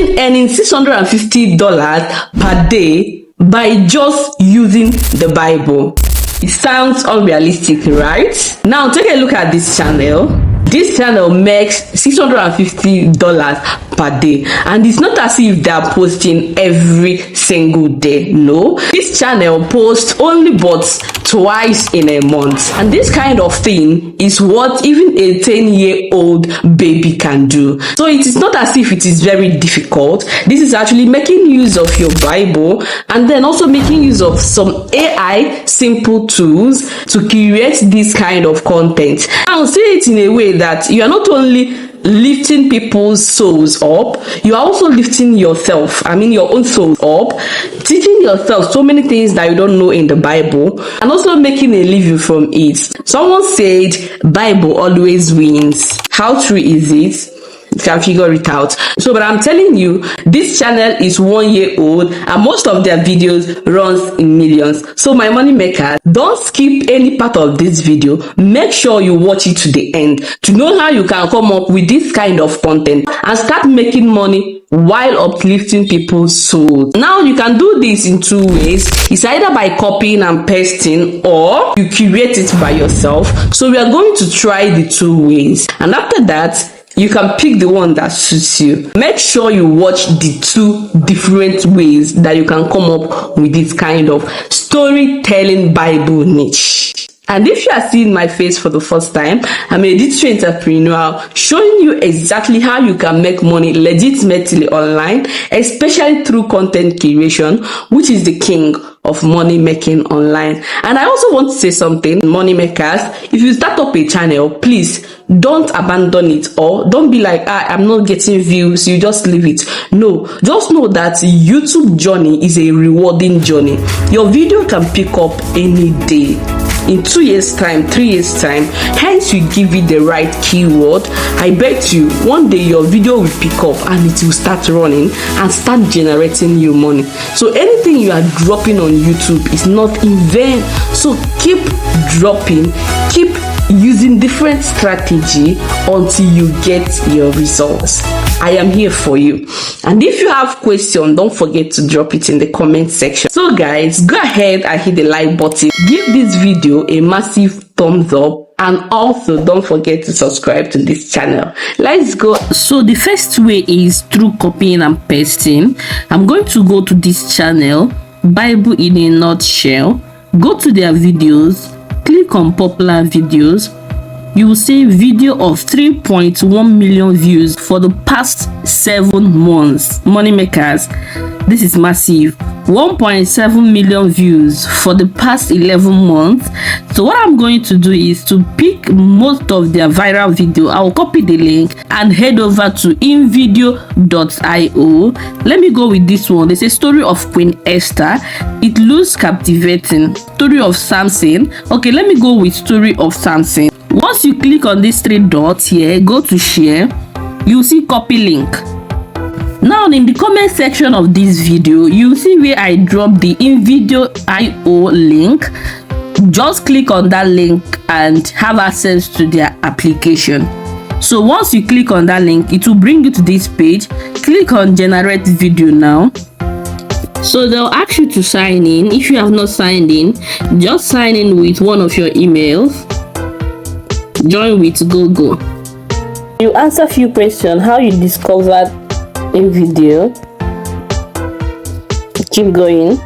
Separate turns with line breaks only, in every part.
Imagine earning $650 per day by just using the Bible. It sounds unrealistic, right? Now take a look at this channel. This channel makes $650 per day, and it's not as if they are posting every single day. No, this channel posts only but twice in a month, and this kind of thing is what even a 10-year-old baby can do. So it is not as if it is very difficult. This is actually making use of your Bible and then also making use of some AI simple tools to create this kind of content. I'll say it in a way that you are not only lifting people's souls up, you are also lifting yourself, your own soul up, teaching yourself so many things that you don't know in the Bible, and also making a living from it. Someone said Bible always wins. How true is it? You can figure it out. So, but I'm telling you, this channel is 1 year old and most of their videos runs in millions. So my money makers, don't skip any part of this video. Make sure you watch it to the end to know how you can come up with this kind of content and start making money while uplifting people's souls. Now you can do this in 2 ways. It's either by copying and pasting, or you create it by yourself. So we are going to try the 2 ways, and after that you can pick the one that suits you. Make sure you watch the 2 different ways that you can come up with this kind of storytelling Bible niche. And if you are seeing my face for the first time, I'm a digital entrepreneur showing you exactly how you can make money legitimately online, especially through content creation, which is the king of money making online. And I also want to say something, money makers, if you start up a channel, please don't abandon it, or don't be like, I'm not getting views, you just leave it. No, just know that YouTube journey is a rewarding journey. Your video can pick up any day. In 2 years time, 3 years time, hence you give it the right keyword, I bet you one day your video will pick up and it will start running and start generating you money. So anything you are dropping on YouTube is not in vain. So keep dropping, keep using different strategy until you get your results. I am here for you. And if you have questions, don't forget to drop it in the comment section. So guys, go ahead and hit the like button. Give this video a massive thumbs up, and also don't forget to subscribe to this channel. Let's go. So the first way is through copying and pasting. I'm going to go to this channel, Bible in a Nutshell. Go to their videos, click on popular videos. You will see video of 3.1 million views for the past 7 months. Money makers, this is massive. 1.7 million views for the past 11 months. So what I'm going to do is to pick most of their viral video. I'll copy the link and head over to invideo.io. Let me go with this one. There's a story of Queen Esther. It looks captivating. Story of Samson. Okay, let me go with story of Samson. Once you click on these 3 dots here, go to share, you'll see copy link. Now in the comment section of this video, you'll see where I drop the invideo.io link. Just click on that link and have access to their application. So once you click on that link, it will bring you to this page. Click on generate video now. So they'll ask you to sign in. If you have not signed in, just sign in with one of your emails. Join with Google. You answer a few questions, how you discovered a video. Keep going.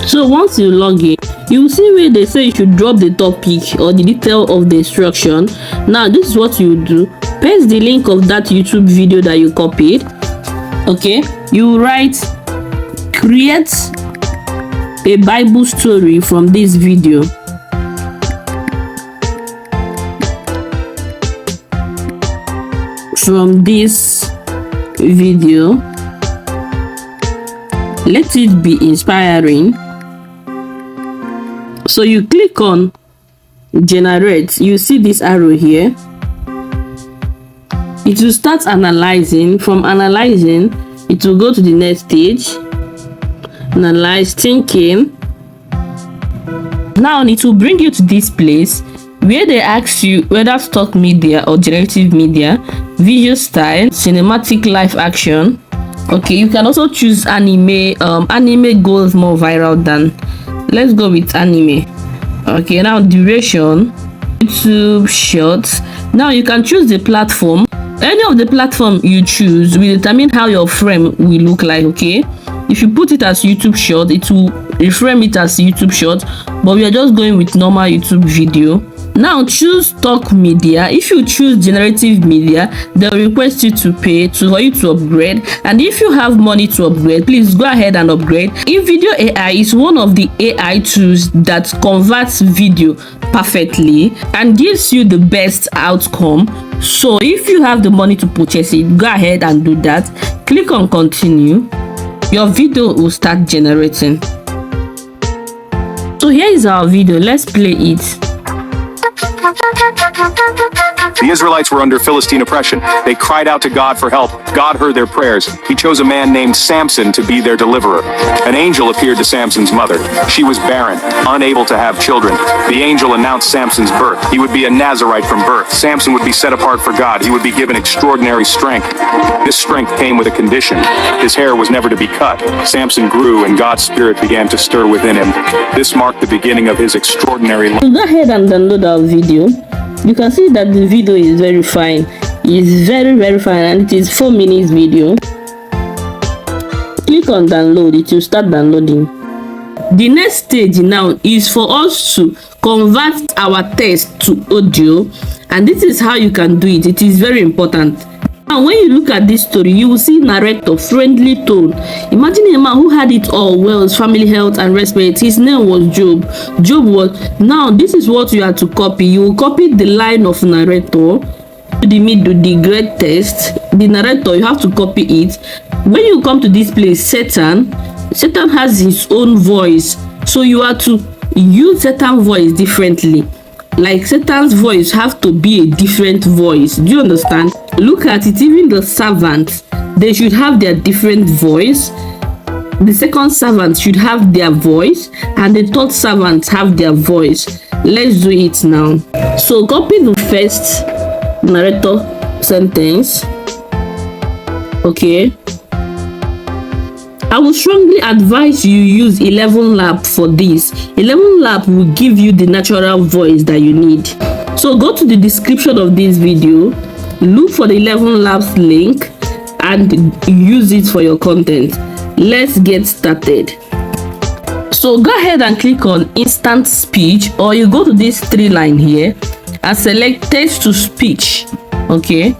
So once you log in, you will see where they say you should drop the topic or the detail of the instruction. Now this is what you do. Paste the link of that YouTube video that you copied. Okay, you write create a Bible story from this video. From this video, let it be inspiring. So you click on generate. You see this arrow here. It will start analyzing. From analyzing, it will go to the next stage. Analyze, thinking. Now it will bring you to this place where they ask you whether stock media or generative media. video style, cinematic, live action. Okay, you can also choose anime. Anime goes more viral than, let's go with anime. Okay, now duration, YouTube shorts. Now you can choose the platform. Any of the platform you choose will determine how your frame will look like. Okay, if you put it as YouTube short, it will reframe it as YouTube short, but we are just going with normal YouTube video. Now choose stock media. If you choose generative media, they'll request you to pay for you to upgrade, and if you have money to upgrade, please go ahead and upgrade. Video AI is one of the AI tools that converts video perfectly and gives you the best outcome. So if you have the money to purchase it, go ahead and do that. Click on continue. Your video will start generating. So here is our video. Let's play it.
The Israelites were under Philistine oppression. They cried out to God for help. God heard their prayers. He chose a man named Samson to be their deliverer. An angel appeared to Samson's mother. She was barren, unable to have children. The angel announced Samson's birth. He would be a Nazirite from birth. Samson would be set apart for God. He would be given extraordinary strength. This strength came with a condition. His hair was never to be cut. Samson grew, and God's spirit began to stir within him. This marked the beginning of his extraordinary life.
Go ahead and download our video. You can see that the video is very fine. It's very fine, and it is 4 minutes video. Click on download. It will start downloading. The next stage now is for us to convert our text to audio, and this is how you can do it. It is very important. Now when you look at this story, you will see narrator, friendly tone. Imagine a man who had it all: wealth, family, health, and respect. His name was Job. Now this is what you have to copy. You will copy the line of narrator to the middle, the great text. The narrator, you have to copy it. When you come to this place, Satan has his own voice, so you have to use Satan's voice differently. Like Satan's voice have to be a different voice. Do you understand? Look at it. Even the servants, they should have their different voice. The second servant should have their voice, and the third servant have their voice. Let's do it now. So copy the first narrator sentence. Okay, I would strongly advise you use Elevenlabs for this. Elevenlabs will give you the natural voice that you need. So go to the description of this video, look for the Elevenlabs link, and use it for your content. Let's get started. So go ahead and click on instant speech, or you go to this 3 line here and select text to speech. Okay,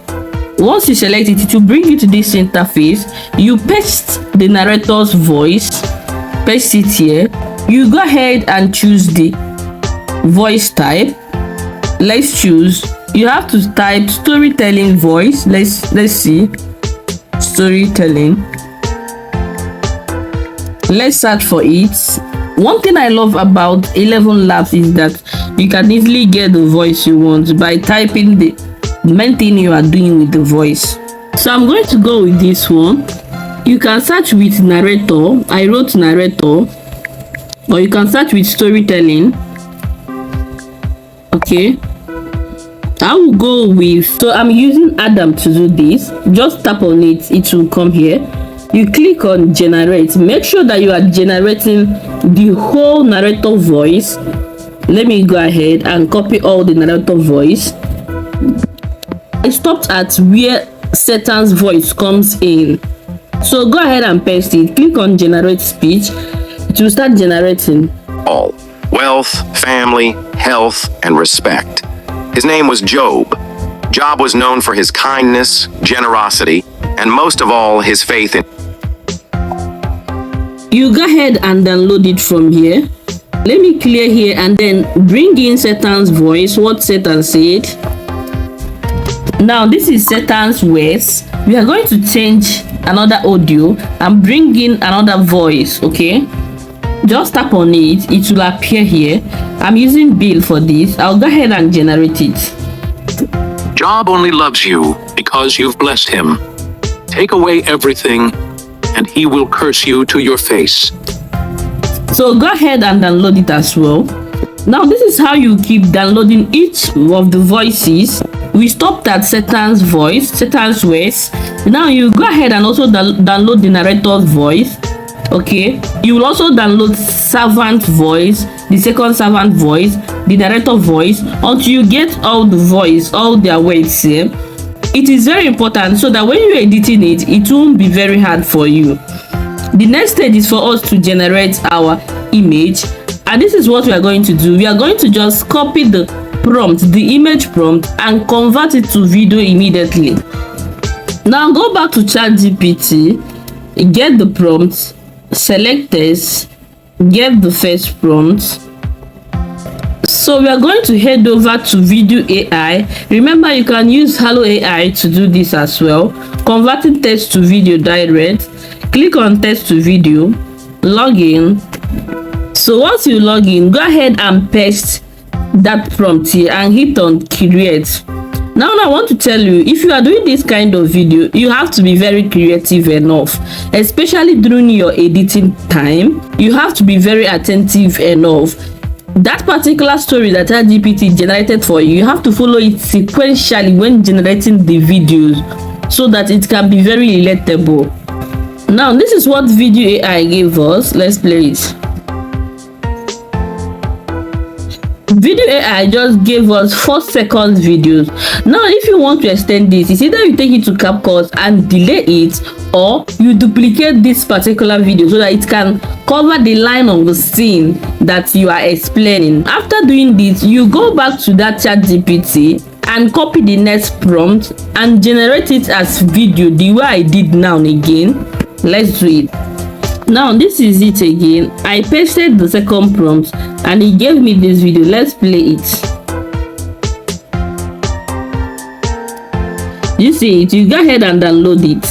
once you select it, it will bring you to this interface. You paste the narrator's voice, paste it here. You go ahead and choose the voice type. Let's choose, you have to type storytelling voice. Let's see, storytelling. Let's search for it. One thing I love about Elevenlabs is that you can easily get the voice you want by typing the main thing you are doing with the voice. So I'm going to go with this one. You can search with narrator. I wrote narrator, or you can search with storytelling. Okay, I will go with, so I'm using Adam to do this. Just tap on it, it will come here. You click on generate. Make sure that you are generating the whole narrator voice. Let me go ahead and copy all the narrator voice. I stopped at where Satan's voice comes in. So go ahead and paste it. Click on generate speech. It will start generating.
All wealth, family, health, and respect. His name was Job. Job was known for his kindness, generosity, and most of all, his faith in.
You go ahead and download it from here. Let me clear here and then bring in Satan's voice, what Satan said. Now this is Satan's words. We are going to change another audio and bring in another voice. Okay, just tap on it, it will appear here. I'm using Bill for this. I'll go ahead and generate it.
Job only loves you because you've blessed him. Take away everything and he will curse you to your face.
So go ahead and download it as well. Now this is how you keep downloading each of the voices we stopped at Satan's voice. Now you go ahead and also download the narrator's voice. Okay, you will also download servant voice, the second servant voice, the narrator voice, until you get all the voice, all their words here. It is very important so that when you're editing it, it won't be very hard for you. The next stage is for us to generate our image, and this is what we are going to do. We are going to just copy the prompt, the image prompt, and convert it to video immediately. Now go back to ChatGPT, get the prompt, select this, get the first prompt. So we are going to head over to Video AI. Remember, you can use Hello AI to do this as well. Converting text to video direct. Click on text to video, log in. So once you log in, go ahead and paste that prompt here and hit on create. Now I want to tell you, if you are doing this kind of video, you have to be very creative enough, especially during your editing time. You have to be very attentive enough. That particular story that ChatGPT generated for you, you have to follow it sequentially when generating the videos so that it can be very relatable. Now this is what Video AI gave us. Let's play it. Video AI just gave us 4 seconds videos. Now if you want to extend this, it's either you take it to CapCut and delay it, or you duplicate this particular video so that it can cover the line of the scene that you are explaining. After doing this, you go back to that ChatGPT and copy the next prompt and generate it as video the way I did now again. Let's do it. Now this is it again. I pasted the second prompt and it gave me this video. Let's play it. You see it, you go ahead and download it.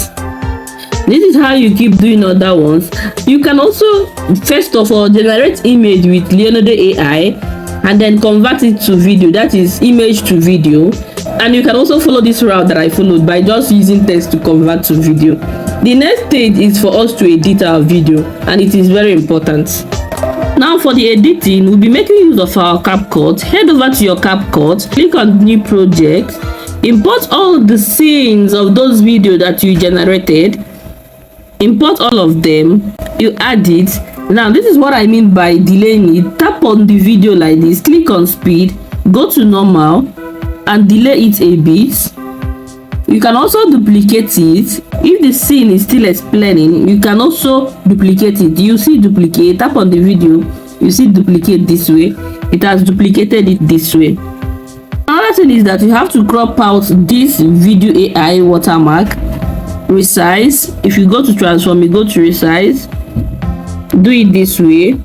This is how you keep doing other ones. You can also first of all generate image with Leonardo AI and then convert it to video, that is image to video. And you can also follow this route that I followed by just using text to convert to video. The next stage is for us to edit our video, and it is very important. Now for the editing, we'll be making use of our CapCut. Head over to your CapCut, click on new project, import all the scenes of those videos that you generated, import all of them, you add it. Now this is what I mean by delaying it. Tap on the video like this, click on speed, go to normal and delay it a bit. You can also duplicate it. If the scene is still explaining, you can also duplicate it. You see duplicate, tap on the video, you see duplicate this way. It has duplicated it this way. Another thing is that you have to crop out this Video AI watermark. Resize. If you go to transform, you go to resize. Do it this way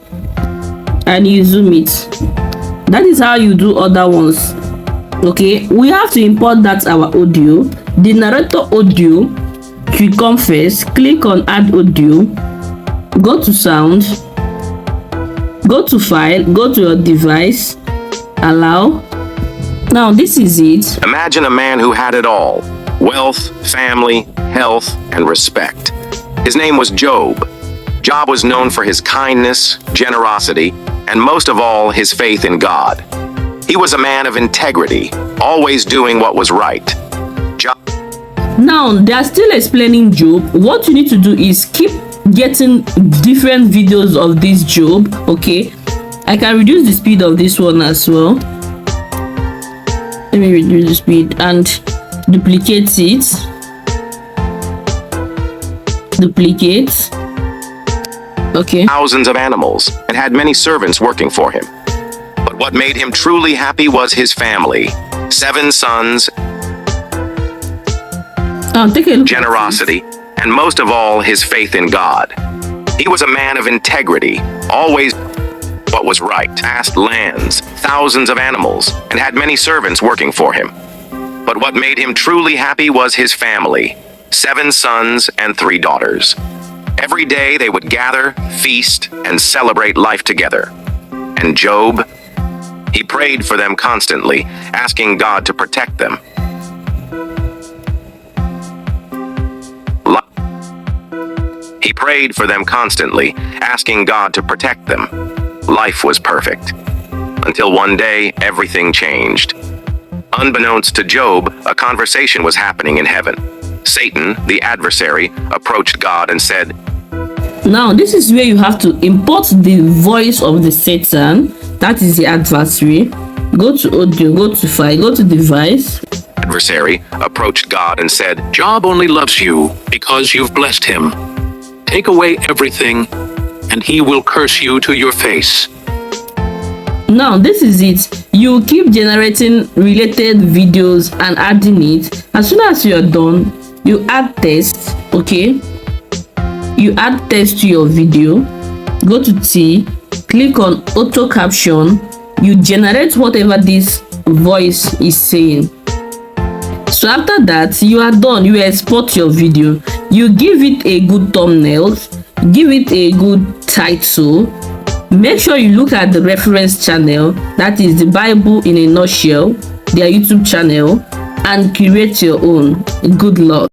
and you zoom it. That is how you do other ones. Okay, we have to import that our audio. The narrator audio, you come first, click on add audio, go to sound, go to file, go to your device, allow. Now this is it.
Imagine a man who had it all: wealth, family, health, and respect. His name was Job. Job was known for his kindness, generosity, and most of all, his faith in God. He was a man of integrity, always doing what was right.
Now they are still explaining Job. What you need to do is keep getting different videos of this Job. Okay, I can reduce the speed of this one as well. Let me reduce the speed and duplicate it. Duplicate. Okay.
Thousands of animals and had many servants working for him. But what made him truly happy was his family. 7 sons,
Take a look.
Generosity, and most of all, his faith in God. He was a man of integrity, always what was right, vast lands, thousands of animals, and had many servants working for him. But what made him truly happy was his family, 7 sons and 3 daughters. Every day they would gather, feast, and celebrate life together. And Job, he prayed for them constantly, asking God to protect them. He prayed for them constantly, asking God to protect them. Life was perfect. Until one day, everything changed. Unbeknownst to Job, a conversation was happening in heaven. Satan, the adversary, approached God and said,
Now, this is where you have to import the voice of the Satan, that is the adversary. Go to audio, go to file, go to device.
Adversary approached God and said,
Job only loves you because you've blessed him. Take away everything, and he will curse you to your face.
Now, this is it. You keep generating related videos and adding it. As soon as you're done, you add text, okay? You add text to your video. Go to T, click on auto caption. You generate whatever this voice is saying. So after that, you are done. You export your video. You give it a good thumbnail, give it a good title. Make sure you look at the reference channel, that is the Bible in a nutshell, their YouTube channel, and create your own. Good luck.